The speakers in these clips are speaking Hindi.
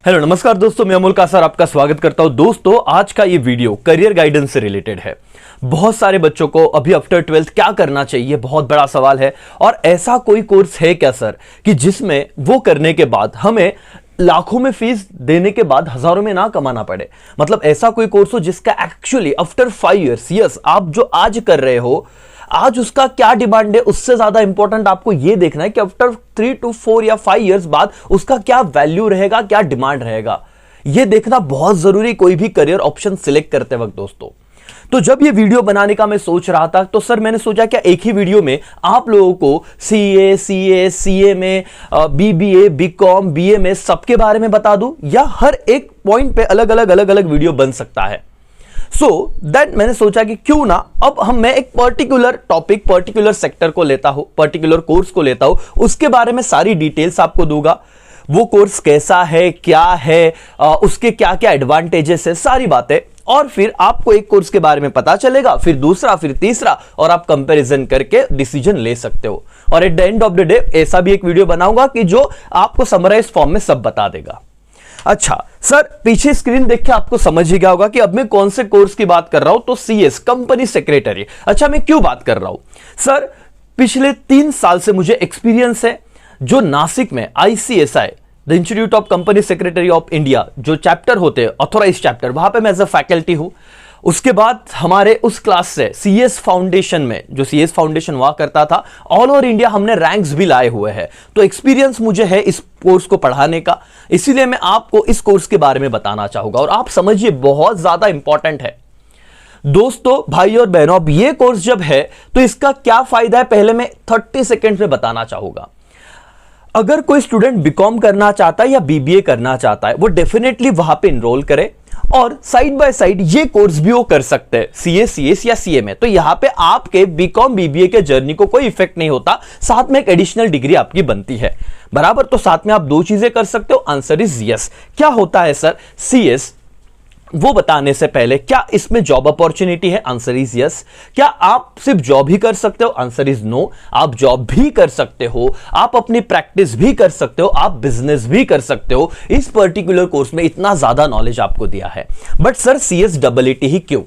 हेलो नमस्कार दोस्तों, मैं अमोल कासर आपका स्वागत करता हूं। दोस्तों आज का ये वीडियो करियर गाइडेंस से रिलेटेड है। बहुत सारे बच्चों को अभी आफ्टर 12th क्या करना चाहिए, बहुत बड़ा सवाल है। और ऐसा कोई कोर्स है क्या सर कि जिसमें वो करने के बाद हमें लाखों में फीस देने के बाद हजारों में ना कमाना पड़े। मतलब ऐसा कोई कोर्स हो जिसका एक्चुअली आफ्टर 5 years यस आप जो आज कर रहे हो आज उसका क्या डिमांड है। उससे ज्यादा इंपॉर्टेंट आपको यह देखना है कि आफ्टर 3 to 4 या 5 years बाद उसका क्या वैल्यू रहेगा, क्या डिमांड रहेगा। यह देखना बहुत जरूरी कोई भी करियर ऑप्शन सिलेक्ट करते वक्त दोस्तों। तो जब ये वीडियो बनाने का मैं सोच रहा था तो सर मैंने सोचा क्या एक ही वीडियो में आप लोगों को सीए में बीबीए बीकॉम बीए में सबके बारे में बता दूं, या हर एक पॉइंट पे अलग अलग वीडियो बन सकता है। सो दैट मैंने सोचा कि क्यों ना अब मैं एक पर्टिकुलर टॉपिक पर्टिकुलर सेक्टर को लेता हूं, पर्टिकुलर कोर्स को लेता हूं, उसके बारे में सारी डिटेल्स आपको दूंगा। वो कोर्स कैसा है, क्या है, उसके क्या क्या एडवांटेजेस है, सारी बातें। और फिर आपको एक कोर्स के बारे में पता चलेगा, फिर दूसरा, फिर तीसरा, और आप कंपैरिजन करके डिसीजन ले सकते हो। और at the end of the day ऐसा भी एक वीडियो बनाऊंगा कि जो आपको समराइज फॉर्म में सब बता देगा। अच्छा सर, पीछे स्क्रीन देख के आपको समझ ही गया होगा कि अब मैं कौन से कोर्स की बात कर रहा हूं। तो सीएस कंपनी सेक्रेटरी। अच्छा मैं क्यों बात कर रहा हूं सर, पिछले 3 साल से मुझे एक्सपीरियंस है। जो नासिक में ICSI the institute of company secretary of India जो चैप्टर होते हैं ऑथोराइज चैप्टर, वहां पे मैं एज अ फैकल्टी हूं। उसके बाद हमारे उस क्लास से सीएस फाउंडेशन में, जो सीएस फाउंडेशन हुआ करता था, ऑल ओवर इंडिया हमने रैंक्स भी लाए हुए हैं। तो एक्सपीरियंस मुझे है इस कोर्स को पढ़ाने का, इसीलिए मैं आपको इस कोर्स के बारे में बताना चाहूंगा। और आप समझिए बहुत ज्यादा इंपॉर्टेंट है दोस्तों, भाई और बहनों। अब ये कोर्स जब है तो इसका क्या फायदा है पहले मैं 30 सेकेंड में बताना चाहूंगा। अगर कोई स्टूडेंट बीकॉम करना चाहता है या बीबीए करना चाहता है, वो डेफिनेटली वहां पे इनरोल करे और साइड बाय साइड ये कोर्स भी वो कर सकते हैं, सीएस या सीए में। तो यहां पे आपके बीकॉम बीबीए के जर्नी को कोई इफेक्ट नहीं होता, साथ में एक एडिशनल डिग्री आपकी बनती है बराबर। तो साथ में आप 2 चीजें कर सकते हो। Answer is yes. क्या होता है सर सीएस, वो बताने से पहले क्या इसमें जॉब अपॉर्चुनिटी है? Answer is yes. क्या आप सिर्फ जॉब ही कर सकते हो? Answer is no. आप जॉब भी कर सकते हो, आप अपनी प्रैक्टिस भी कर सकते हो, आप बिजनेस भी कर सकते हो। इस पर्टिकुलर कोर्स में इतना ज्यादा नॉलेज आपको दिया है। बट सर CSEET ही क्यों?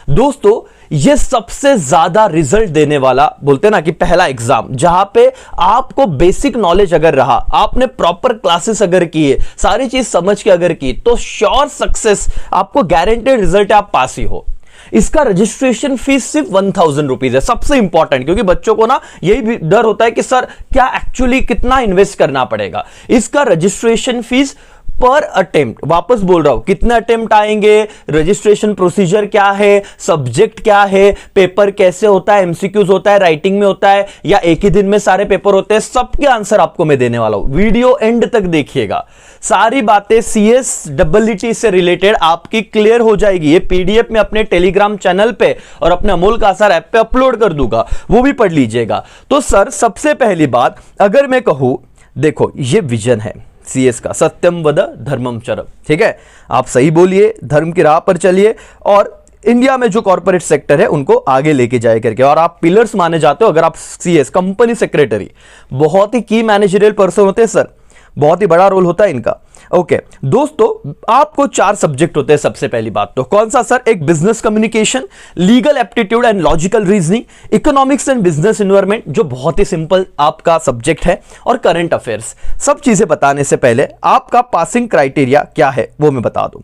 दोस्तों ये सबसे ज्यादा रिजल्ट देने वाला, बोलते ना कि पहला एग्जाम, जहां पे आपको बेसिक नॉलेज अगर रहा, आपने प्रॉपर क्लासेस अगर किए, सारी चीज समझ के अगर की, तो श्योर सक्सेस, आपको गारंटेड रिजल्ट है, आप पास ही हो। इसका रजिस्ट्रेशन फीस सिर्फ 1000 रुपीज है। सबसे इंपॉर्टेंट, क्योंकि बच्चों को ना यही भी डर होता है कि सर क्या एक्चुअली कितना इन्वेस्ट करना पड़ेगा। इसका रजिस्ट्रेशन फीस पर अटेम्प्ट, वापस बोल रहा हूं, कितने अटेम्प्ट आएंगे, रजिस्ट्रेशन प्रोसीजर क्या है, सब्जेक्ट क्या है, पेपर कैसे होता है, एमसीक्यूज होता है, राइटिंग में होता है, या एक ही दिन में सारे पेपर होते हैं, सबके आंसर आपको मैं देने वाला हूं। वीडियो एंड तक देखिएगा, सारी बातें CSEET से रिलेटेड आपकी क्लियर हो जाएगी। ये PDF में अपने टेलीग्राम चैनल पे और अपने अमोल कासर ऐप पे अपलोड कर दूंगा, वो भी पढ़ लीजिएगा। तो सर सबसे पहली बात अगर मैं कहूं, देखो ये विजन है सीएस का, सत्यम वद धर्मम चरम। ठीक है, आप सही बोलिए, धर्म की राह पर चलिए और इंडिया में जो कॉर्पोरेट सेक्टर है उनको आगे लेके जाए करके। और आप पिलर्स माने जाते हो अगर आप सीएस कंपनी सेक्रेटरी, बहुत ही की मैनेजरियल पर्सन होते हैं सर, बहुत ही बड़ा रोल होता है इनका। ओके दोस्तों, आपको 4 सब्जेक्ट होते हैं। सबसे पहली बात तो कौन सा सर? एक business communication, legal aptitude and logical reasoning, economics and business environment जो बहुत ही सिंपल आपका सब्जेक्ट है, और करंट अफेयर्स। सब चीजें बताने से पहले आपका पासिंग क्राइटेरिया क्या है वो मैं बता दूं।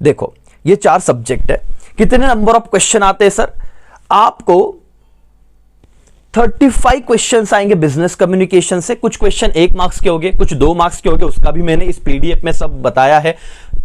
देखो ये 4 सब्जेक्ट है, कितने नंबर ऑफ क्वेश्चन आते हैं सर? आपको 35 क्वेश्चंस आएंगे बिजनेस कम्युनिकेशन से। कुछ क्वेश्चन 1 मार्क्स के होंगे, कुछ 2 मार्क्स के होंगे, उसका भी मैंने इस PDF में सब बताया है।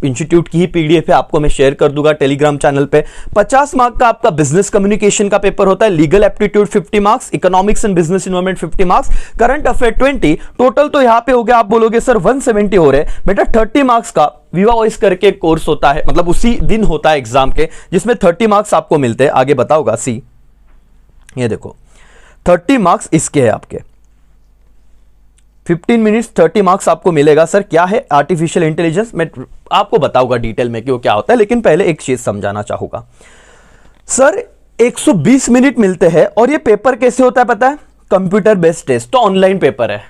इंस्टीट्यूट की ही PDF है, आपको मैं शेयर कर दूंगा टेलीग्राम चैनल पे। 50 मार्क का आपका बिजनेस कम्युनिकेशन का पेपर होता है, legal aptitude 50 marks, economics and business environment 50 marks, current affair 20। Total तो यहां पे हो गया, आप बोलोगे सर 170 हो रहे बेटा। 30 मार्क्स का विवा वॉइस करके कोर्स होता है, मतलब उसी दिन होता है एग्जाम के, जिसमें 30 मार्क्स आपको मिलते हैं। आगे बताऊंगा। सी ये देखो 30 मार्क्स इसके है आपके, 15 मिनट्स 30 मार्क्स आपको मिलेगा। सर क्या है? Artificial intelligence. मैं आपको बताऊंगा डिटेल में क्यों क्या होता है, लेकिन पहले एक चीज समझाना चाहूंगा सर। 120 मिनट मिलते हैं और ये पेपर कैसे होता है पता है? कंप्यूटर बेस्ड टेस्ट, तो ऑनलाइन पेपर है।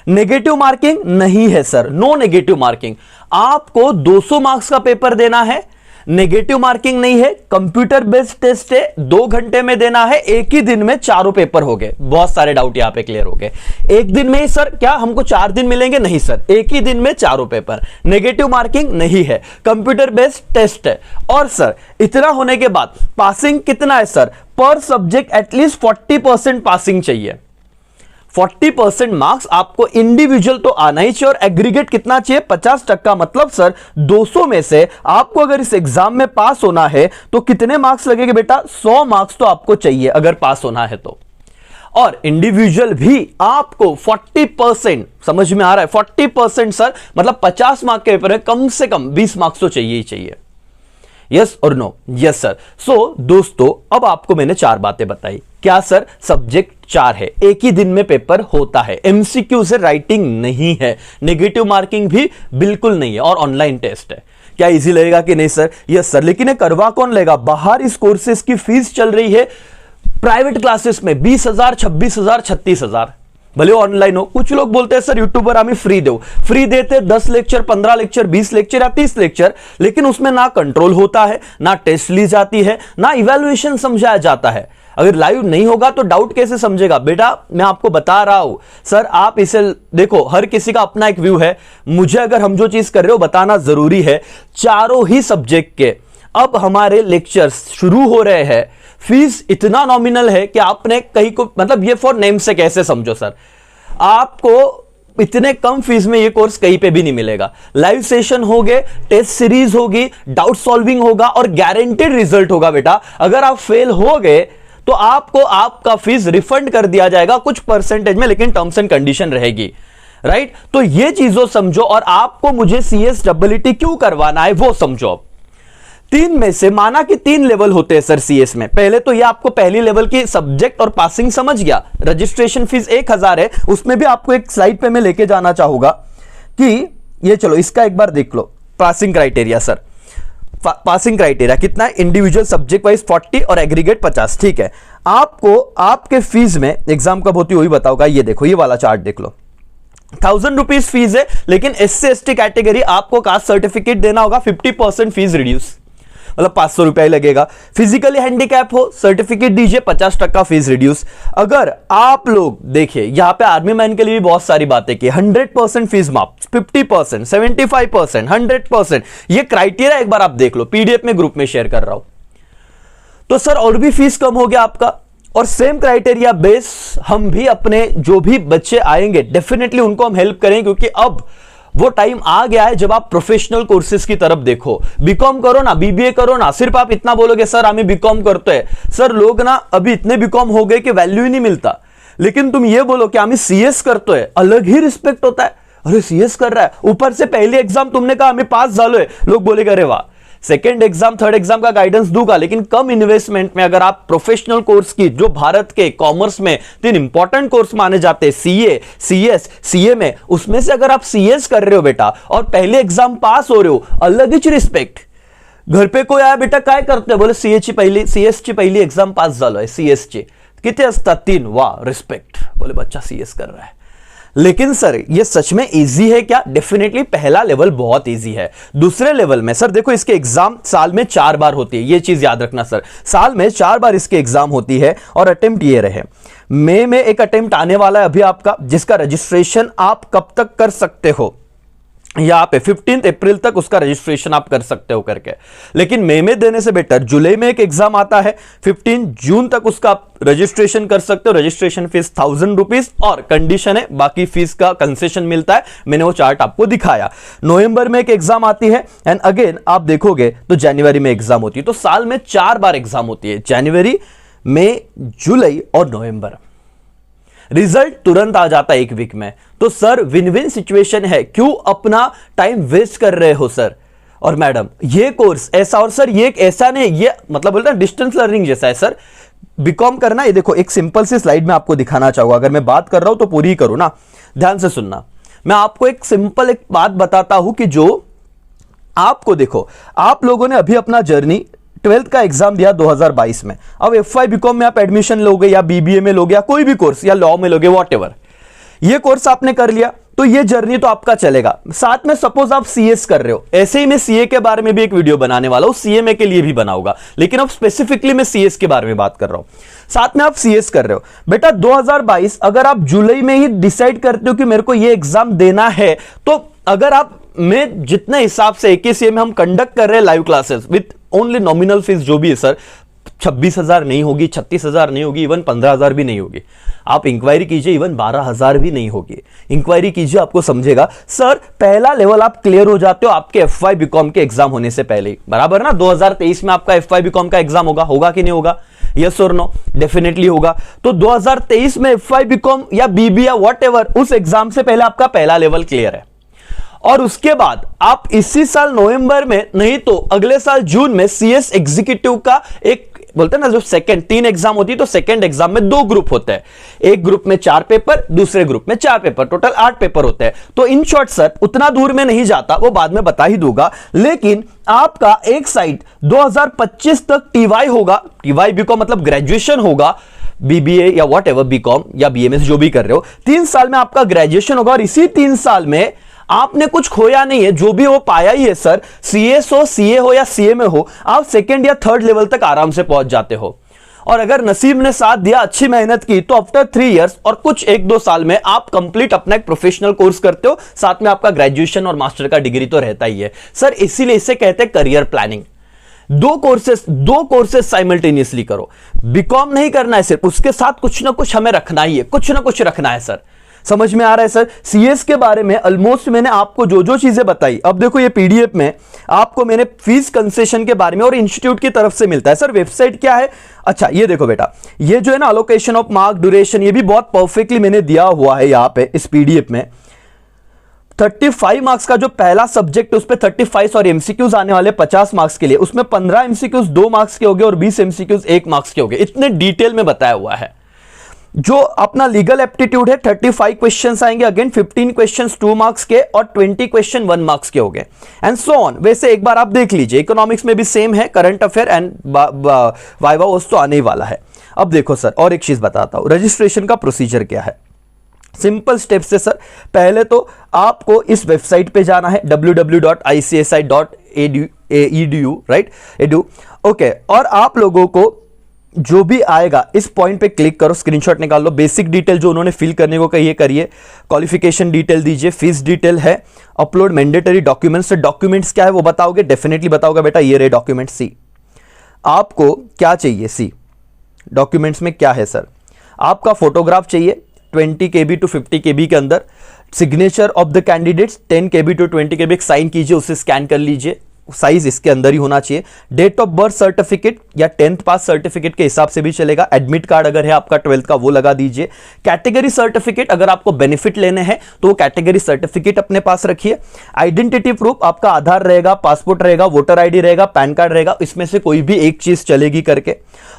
नेगेटिव मार्किंग नहीं है सर, नो नेगेटिव मार्किंग। आपको 200 मार्क्स का पेपर देना है, नेगेटिव मार्किंग नहीं है, कंप्यूटर बेस्ड टेस्ट है, 2 घंटे में देना है, एक ही दिन में चारों पेपर हो गए। बहुत सारे डाउट यहां पे क्लियर हो गए। एक दिन में ही सर क्या हमको 4 दिन मिलेंगे? नहीं सर, एक ही दिन में चारों पेपर। नेगेटिव मार्किंग नहीं है, कंप्यूटर बेस्ड टेस्ट है। और सर इतना होने के बाद पासिंग कितना है सर? पर सब्जेक्ट एटलीस्ट 40% पासिंग चाहिए। 40% मार्क्स आपको इंडिविजुअल तो आना ही चाहिए, और एग्रीगेट कितना चाहिए? 50%। मतलब सर 200 में से आपको अगर इस एग्जाम में पास होना है तो कितने मार्क्स लगेंगे बेटा? 100 मार्क्स तो आपको चाहिए अगर पास होना है तो। और इंडिविजुअल भी आपको 40%, समझ में आ रहा है? 40% सर मतलब 50 मार्क्स के पेपर में कम से कम 20 मार्क्स तो चाहिए ही चाहिए। यस और नो? Yes sir. सो दोस्तों अब आपको मैंने 4 बातें बताई। क्या सर? सब्जेक्ट 4 है, एक ही दिन में पेपर होता है, एमसीक्यू से राइटिंग नहीं है, नेगेटिव मार्किंग भी बिल्कुल नहीं है, और ऑनलाइन टेस्ट है। क्या इजी लगेगा कि नहीं सर? Yes sir. लेकिन ये करवा कौन लेगा? बाहर इस कोर्सेज की फीस चल रही है प्राइवेट क्लासेस में 20,000, 26,000, 36,000, भले ऑनलाइन हो। कुछ लोग बोलते हैं सर यूट्यूबर हमें फ्री दो, फ्री देते 10 लेक्चर, 15 लेक्चर, 20 लेक्चर या 30 लेक्चर, लेकिन उसमें ना कंट्रोल होता है, ना टेस्ट ली जाती है, ना इवैल्यूएशन समझाया जाता है। अगर लाइव नहीं होगा तो डाउट कैसे समझेगा? बेटा मैं आपको बता रहा हूं सर, आप इसे देखो, हर किसी का अपना एक व्यू है। मुझे अगर हम जो चीज कर रहे हो बताना जरूरी है। चारों ही सब्जेक्ट के अब हमारे लेक्चर्स शुरू हो रहे हैं, फीस इतना नॉमिनल है कि आपने कहीं को, मतलब ये फॉर नेम से कैसे समझो सर, आपको इतने कम फीस में ये कोर्स कहीं पे भी नहीं मिलेगा। लाइव सेशन होंगे, टेस्ट सीरीज होगी, डाउट सॉल्विंग होगा, और गारंटेड रिजल्ट होगा बेटा। अगर आप फेल हो गए तो आपको आपका फीस रिफंड कर दिया जाएगा कुछ परसेंटेज में, लेकिन टर्म्स एंड कंडीशन रहेगी, राइट? तो ये चीजों समझो, और आपको मुझे CSEET क्यों करवाना है वो समझो। 3 में से माना कि 3 लेवल होते हैं सर CS में। पहले तो ये आपको पहली लेवल की सब्जेक्ट और पासिंग समझ गया। रजिस्ट्रेशन फीस 1000 है। उसमें भी आपको एक स्लाइड पे मैं लेके जाना चाहूंगा कि ये, चलो इसका एक बार देख लो। Passing criteria sir, passing criteria कितना है? इंडिविजुअल सब्जेक्ट वाइज 40 और एग्रीगेट 50, ठीक है। आपको आपके फीस में एग्जाम कब होती है वही बताओगा। ये देखो, ये वाला चार्ट देख लो। 1000 रुपीज फीस है, लेकिन SC ST कैटेगरी आपको कास्ट सर्टिफिकेट देना होगा, 50% फीस रिड्यूस, मतलब 500 रुपया ही लगेगा। फिजिकली हैंडीकैप हो, सर्टिफिकेट दीजिए, 50% फीस रिड्यूस। अगर आप लोग देखिए यहां पे आर्मी मैन के लिए भी बहुत सारी बातें की, 100% फीस माफ, 50%, 75%, 100%, ये क्राइटेरिया एक बार आप देख लो, PDF में ग्रुप में शेयर कर रहा हूं। तो सर और भी फीस कम हो गया आपका। और सेम क्राइटेरिया बेस हम भी अपने जो भी बच्चे आएंगे डेफिनेटली उनको हम हेल्प करें, क्योंकि अब वो टाइम आ गया है जब आप प्रोफेशनल कोर्सेज की तरफ देखो। बीकॉम करो ना, BBA करो ना, सिर्फ आप इतना बोलोगे सर हमें बीकॉम करते हैं, सर लोग ना अभी इतने बीकॉम हो गए कि वैल्यू ही नहीं मिलता। लेकिन तुम ये बोलो कि हमें CS करते हैं, अलग ही रिस्पेक्ट होता है। अरे CS कर रहा है, ऊपर से पहले एग्जाम तुमने कहा हमें पास झालो है, लोग बोलेगा अरे वाह। सेकेंड एग्जाम, थर्ड एग्जाम का गाइडेंस दूंगा, लेकिन कम इन्वेस्टमेंट में अगर आप प्रोफेशनल कोर्स की, जो भारत के कॉमर्स में 3 इंपॉर्टेंट कोर्स माने जाते हैं, CA, CS, CMA, उसमें से अगर आप CS कर रहे हो बेटा और पहले एग्जाम पास हो रहे हो, अलग ही रिस्पेक्ट। घर पे कोई आया, बेटा काय करते बोले CS ची पहिली एग्जाम पास झालो आहे, CS ची किती असतात 3, वाह रिस्पेक्ट, बोले बच्चा CS कर रहा है। लेकिन सर ये सच में इजी है क्या? डेफिनेटली पहला लेवल बहुत इजी है। दूसरे लेवल में सर देखो, इसके एग्जाम साल में 4 बार होती है, ये चीज याद रखना सर, साल में 4 बार इसके एग्जाम होती है। और अटेम्प्ट ये रहे, मई में एक अटेम्प्ट आने वाला है अभी आपका, जिसका रजिस्ट्रेशन आप कब तक कर सकते हो, यहां पे 15 अप्रैल तक उसका रजिस्ट्रेशन आप कर सकते हो करके। लेकिन मई में देने से बेटर जुलाई में एक एग्जाम आता है, 15 जून तक उसका आप रजिस्ट्रेशन कर सकते हो। रजिस्ट्रेशन फीस 1000 रुपीज, और कंडीशन है बाकी फीस का कंसेशन मिलता है, मैंने वो चार्ट आपको दिखाया। नवंबर में एक एग्जाम आती है, एंड अगेन आप देखोगे तो जनवरी में एग्जाम होती है। तो साल में 4 बार एग्जाम होती है, जनवरी, मई, जुलाई और नवंबर। रिजल्ट तुरंत आ जाता है 1 वीक में। तो सर विन विन सिचुएशन है, क्यों अपना टाइम वेस्ट कर रहे हो सर और मैडम? ये कोर्स ऐसा, और सर ये एक ऐसा नहीं, ये मतलब बोलते हैं डिस्टेंस लर्निंग जैसा है सर। बीकॉम करना, ये देखो एक सिंपल सी स्लाइड में आपको दिखाना चाहूंगा, अगर मैं बात कर रहा हूं तो पूरी करो ना, ध्यान से सुनना। मैं आपको एक सिंपल एक बात बताता हूं कि जो आपको, देखो आप लोगों ने अभी अपना जर्नी 12th का एग्जाम दिया 2022 में। अब FY बीकॉम में आप एडमिशन लोगे या BBA में लोगे या कोई भी कोर्स या लॉ में लोगे, वॉट एवर, ये कोर्स आपने कर लिया तो ये जर्नी तो आपका चलेगा। साथ में सपोज आप सीएस कर रहे हो, ऐसे ही मैं सीए के बारे में भी एक वीडियो बनाने वाला हूं, सीएमए के लिए भी बनाऊंगा, लेकिन अब स्पेसिफिकली मैं सीएस के बारे में बात कर रहा हूं। साथ में आप सीएस कर रहे हो बेटा, 2022 अगर आप जुलाई में ही डिसाइड करते हो कि मेरे को ये एग्जाम देना है, तो अगर आप मैं जितने हिसाब से एकेसीए में हम कंडक्ट कर रहे हैं live classes with only nominal fees जो भी है सर, 26,000 नहीं होगी, 36,000 नहीं होगी, इवन 15,000 भी नहीं होगी। आप इंक्वायरी कीजिए, इवन 12,000 भी नहीं होगी। इंक्वायरी कीजिए, आपको समझेगा। सर पहला लेवल आप क्लियर हो जाते हो आपके एफवाई बीकॉम के एग्जाम होने से पहले ही, बराबर ना। 2023 में आपका एफवाई बीकॉम का एग्जाम होगा कि नहीं होगा? यस और नो? डेफिनेटली होगा। तो 2023 में एफवाई बीकॉम या बीबी या व्हाटएवर उस एग्जाम से पहले आपका पहला लेवल क्लियर है, और उसके बाद आप इसी साल नवंबर में नहीं तो अगले साल जून में सीएस एग्जीक्यूटिव का एक बोलते हैं ना, जो सेकंड 3 एग्जाम होती है, तो सेकंड एग्जाम में 2 ग्रुप होते हैं, एक ग्रुप में 4 पेपर, दूसरे ग्रुप में 4 पेपर, टोटल 8 पेपर होते हैं। तो इन शॉर्ट सर उतना दूर में नहीं जाता, वो बाद में बता ही दूंगा, लेकिन आपका एक साइड 2025 तक टीवाई होगा। टीवाई बीकॉम मतलब ग्रेजुएशन होगा, बीबीए या व्हाटएवर बीकॉम या बीएमएस जो भी कर रहे हो, 3 साल में आपका ग्रेजुएशन होगा, और इसी 3 साल में आपने कुछ खोया नहीं है, जो भी वो पाया ही है सर। सीएस हो, सीए हो या सीएमए हो, आप सेकंड या थर्ड लेवल तक आराम से पहुंच जाते हो। और अगर नसीब ने साथ दिया, अच्छी मेहनत की, तो आफ्टर 3 इयर्स और कुछ 1-2 साल में आप कंप्लीट अपना एक प्रोफेशनल कोर्स करते हो, साथ में आपका ग्रेजुएशन और मास्टर का डिग्री तो रहता ही है सर। इसीलिए इसे कहते हैं करियर प्लानिंग। 2 कोर्सेस साइमल्टेनियसली करो। बीकॉम नहीं करना है सिर्फ, उसके साथ कुछ ना कुछ हमें रखना ही है, कुछ ना कुछ रखना है सर। समझ में आ रहा है सर? सीएस के बारे में ऑलमोस्ट मैंने आपको जो चीजें बताई, अब देखो ये पीडीएफ में आपको मैंने फीस कंसेशन के बारे में और इंस्टीट्यूट की तरफ से मिलता है। सर वेबसाइट क्या है? अच्छा ये देखो बेटा, ये जो है ना अलोकेशन ऑफ मार्क, ड्यूरेशन, ये भी बहुत परफेक्टली मैंने दिया हुआ है यहां पे इस पीडीएफ में। 35 मार्क्स का जो पहला सब्जेक्ट है उस पर 35 और एमसीक्यूज आने वाले 50 मार्क्स के लिए, उसमें 15 एमसीक्यूज 2 मार्क्स के हो गए और 20 एमसीक्यूज 1 मार्क्स के हो गए। इतने डिटेल में बताया हुआ है। जो अपना लीगल एप्टीट्यूड है 35 क्वेश्चंस आएंगे, अगेन 15 क्वेश्चंस 2 मार्क्स के और 20 क्वेश्चन 1 मार्क्स के हो गए, एंड सो ऑन। वैसे एक बार आप देख लीजिए, इकोनॉमिक्स में भी सेम है, करंट अफेयर एंड वाइवा वोस तो आने ही वाला है। अब देखो सर और एक चीज बताता हूं, रजिस्ट्रेशन का प्रोसीजर क्या है। सिंपल स्टेप्स है सर। पहले तो आपको इस वेबसाइट पे जाना है www.icsi.edu, राइट, edu, ओके। और आप लोगों को जो भी आएगा इस पॉइंट पे क्लिक करो, स्क्रीनशॉट निकाल लो। बेसिक डिटेल जो उन्होंने फिल करने को कही है करिए, क्वालिफिकेशन डिटेल दीजिए, फीस डिटेल है, अपलोड मैंडेटरी डॉक्यूमेंट्स। डॉक्यूमेंट्स क्या है वो बताओगे? डेफिनेटली बताओगे बेटा, ये रहे डॉक्यूमेंट। सी आपको क्या चाहिए? सी डॉक्यूमेंट्स में क्या है सर? आपका फोटोग्राफ चाहिए 20 KB to 50 KB के अंदर, signature of the candidates 10 KB to 20 KB, sign कीजिए, उसे स्कैन कर लीजिए, साइज इसके अंदर ही होना चाहिए। डेट ऑफ बर्थ सर्टिफिकेट या 10th पास सर्टिफिकेट के हिसाब से भी चलेगा। एडमिट कार्ड अगर है आपका 12th का वो लगा दीजिए। कैटेगरी सर्टिफिकेट, अगर आपको बेनिफिट लेने हैं तो कैटेगरी सर्टिफिकेट अपने पास रखिए। आइडेंटिटी प्रूफ आपका आधार रहेगा, पासपोर्ट रहेगा, वोटर आईडी रहेगा, पैन कार्ड रहेगा, इसमें से कोई भी एक चीज चलेगी करके।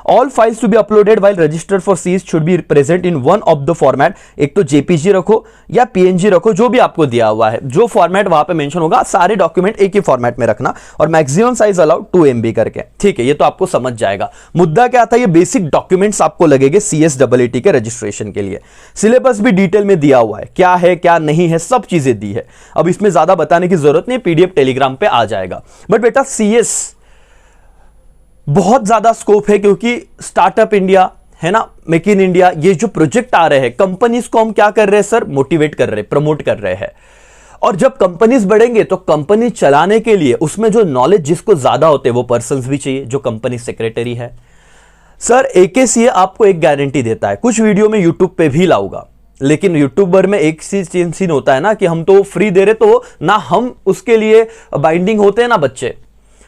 All files to be uploaded while registered for cease should be present in one of the format. एक तो जेपीजी रखो या पीएनजी रखो, जो भी आपको दिया हुआ है, जो फॉर्मेट वहां पे मेंशन होगा, सारे डॉक्यूमेंट एक ही फॉर्मेट में रखना, और मैक्सिमम साइज अलाउड 2 MB करके, ठीक है। ये तो आपको समझ जाएगा। मुद्दा क्या था? ये बेसिक डॉक्यूमेंट्स आपको लगेंगे CSEET के रजिस्ट्रेशन के लिए। सिलेबस भी डिटेल में दिया हुआ है, क्या है क्या नहीं है, सब चीजें दी है। अब इसमें ज्यादा बताने की जरूरत नहीं, पीडीएफ टेलीग्राम पे आ जाएगा। बट बेटा CS बहुत ज्यादा स्कोप है, क्योंकि स्टार्टअप इंडिया है ना, मेक इन इंडिया, ये जो प्रोजेक्ट आ रहे हैं, कंपनीज को हम क्या कर रहे हैं सर? मोटिवेट कर रहे हैं, प्रमोट कर रहे हैं। और जब कंपनीज बढ़ेंगे तो कंपनी चलाने के लिए उसमें जो नॉलेज जिसको ज्यादा होते हैं वो पर्संस भी चाहिए, जो कंपनी सेक्रेटरी है। सर AKCA आपको एक गारंटी देता है, कुछ वीडियो में यूट्यूब पे भी लाऊंगा, लेकिन यूट्यूबर में एक सीन होता है ना कि हम तो फ्री दे रहे, तो ना हम उसके लिए बाइंडिंग होते हैं ना बच्चे,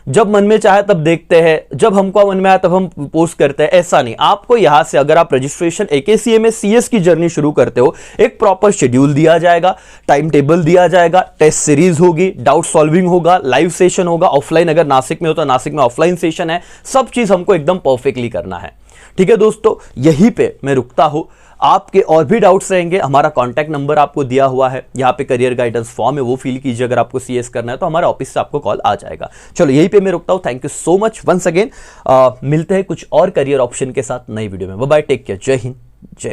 जब मन में चाहे तब देखते हैं, जब हमको मन में आया तब हम पोस्ट करते हैं, ऐसा नहीं। आपको यहां से अगर आप रजिस्ट्रेशन AKCA में CS की जर्नी शुरू करते हो, एक प्रॉपर शेड्यूल दिया जाएगा, टाइम टेबल दिया जाएगा, टेस्ट सीरीज होगी, डाउट सॉल्विंग होगा, लाइव सेशन होगा, ऑफलाइन अगर नासिक में हो तो नासिक में ऑफलाइन सेशन है, सब चीज हमको एकदम परफेक्टली करना है, ठीक है दोस्तों। यहीं पे मैं रुकता हूं। आपके और भी डाउट्स रहेंगे, हमारा कॉन्टैक्ट नंबर आपको दिया हुआ है, यहाँ पे करियर गाइडेंस फॉर्म है, वो फिल कीजिए। अगर आपको CS करना है तो हमारे ऑफिस से आपको कॉल आ जाएगा। चलो यहीं पे मैं रुकता हूँ। Thank you so much once again. मिलते हैं कुछ और करियर ऑप्शन के साथ नई वीडियो में। बाय बाय, टेक केयर, जय हिंद, जय